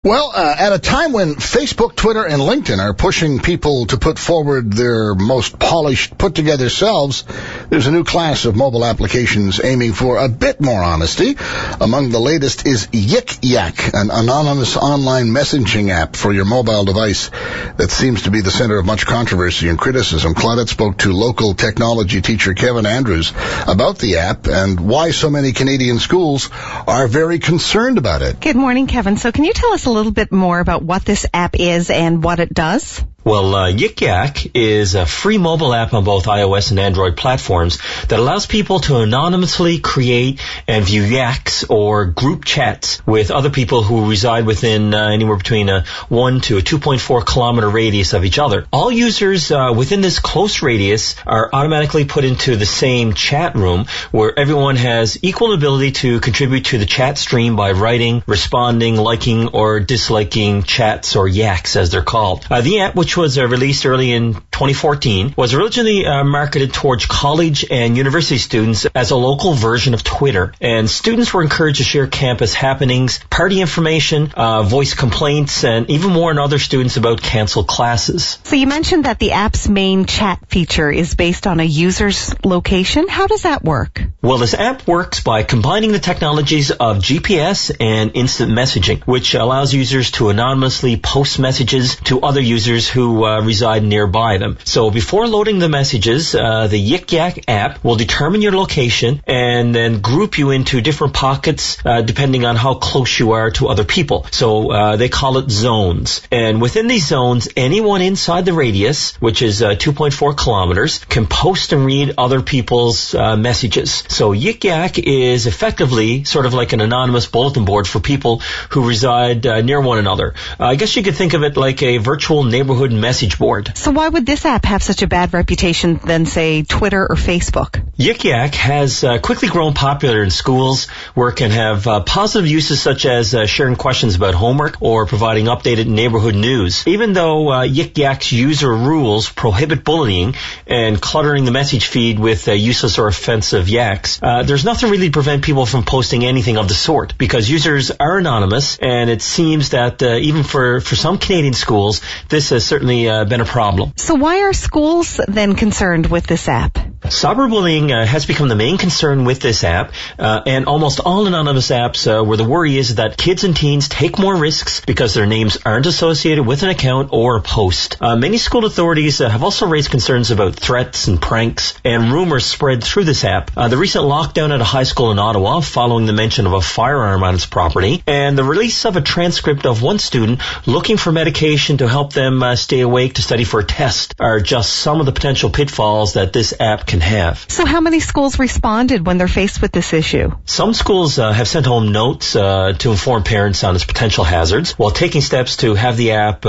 Well, at a time when Facebook, Twitter, and LinkedIn are pushing people to put forward their most polished, put-together selves, there's a new class of mobile applications aiming for a bit more honesty. Among the latest is Yik Yak, an anonymous online messaging app for your mobile device that seems to be the center of much controversy and criticism. Claudette spoke to local technology teacher Kevin Andrews about the app and why so many Canadian schools are very concerned about it. Good morning, Kevin. So can you tell us a little bit more about what this app is and what it does? Well, Yik Yak is a free mobile app on both iOS and Android platforms that allows people to anonymously create and view Yaks or group chats with other people who reside within anywhere between a 1 to a 2.4 kilometre radius of each other. All users within this close radius are automatically put into the same chat room where everyone has equal ability to contribute to the chat stream by writing, responding, liking, or disliking chats or Yaks as they're called. The app, which was released early in 2014, was originally marketed towards college and university students as a local version of Twitter. And students were encouraged to share campus happenings, party information, voice complaints, and even warn other students about canceled classes. So you mentioned that the app's main chat feature is based on a user's location. How does that work? Well, this app works by combining the technologies of GPS and instant messaging, which allows users to anonymously post messages to other users who reside nearby them. So before loading the messages, the Yik Yak app will determine your location and then group you into different pockets depending on how close you are to other people. So they call it zones. And within these zones, anyone inside the radius, which is 2.4 kilometers, can post and read other people's messages. So Yik Yak is effectively sort of like an anonymous bulletin board for people who reside near one another. I guess you could think of it like a virtual neighbourhood message board. So why would this app have such a bad reputation than, say, Twitter or Facebook? Yik Yak has quickly grown popular in schools where it can have positive uses such as sharing questions about homework or providing updated neighborhood news. Even though Yik Yak's user rules prohibit bullying and cluttering the message feed with useless or offensive Yaks, there's nothing really to prevent people from posting anything of the sort because users are anonymous, and it seems that even for some Canadian schools, this has certainly been a problem. So why are schools then concerned with this app? Cyberbullying has become the main concern with this app, and almost all anonymous apps where the worry is that kids and teens take more risks because their names aren't associated with an account or a post. Many school authorities have also raised concerns about threats and pranks and rumors spread through this app. The recent lockdown at a high school in Ottawa following the mention of a firearm on its property, and the release of a transcript of one student looking for medication to help them stay awake to study for a test are just some of the potential pitfalls that this app can have. So how many schools responded when they're faced with this issue? Some schools have sent home notes to inform parents on its potential hazards, while taking steps to have the app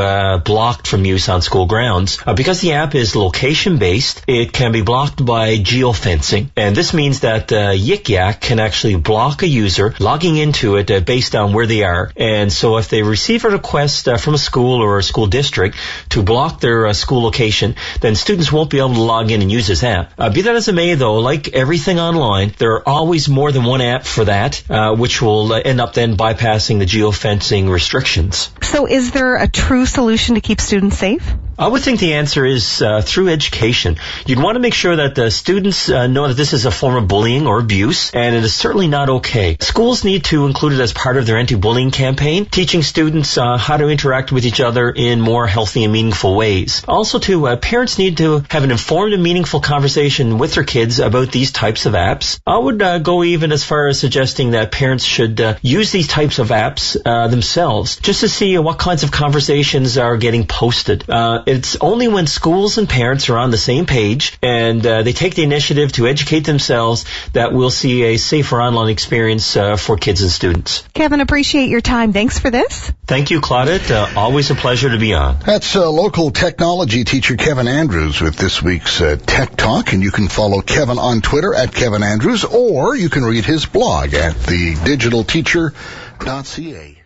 blocked from use on school grounds. Because the app is location-based, it can be blocked by geofencing. And this means that Yik Yak can actually block a user logging into it based on where they are. And so if they receive a request from a school or a school district to block their school location, then students won't be able to log in and use this app. Be that as it may, though, like everything online, there are always more than one app for that, which will end up then bypassing the geofencing restrictions. So is there a true solution to keep students safe? I would think the answer is through education. You'd want to make sure that the students know that this is a form of bullying or abuse, and it is certainly not okay. Schools need to include it as part of their anti-bullying campaign, teaching students how to interact with each other in more healthy and meaningful ways. Also, too, parents need to have an informed and meaningful conversation with their kids about these types of apps. I would go even as far as suggesting that parents should use these types of apps themselves, just to see what kinds of conversations are getting posted. It's only when schools and parents are on the same page and they take the initiative to educate themselves that we'll see a safer online experience for kids and students. Kevin, appreciate your time. Thanks for this. Thank you, Claudette. Always a pleasure to be on. That's local technology teacher Kevin Andrews with this week's Tech Talk, and you can follow Kevin on Twitter at Kevin Andrews, or you can read his blog at thedigitalteacher.ca.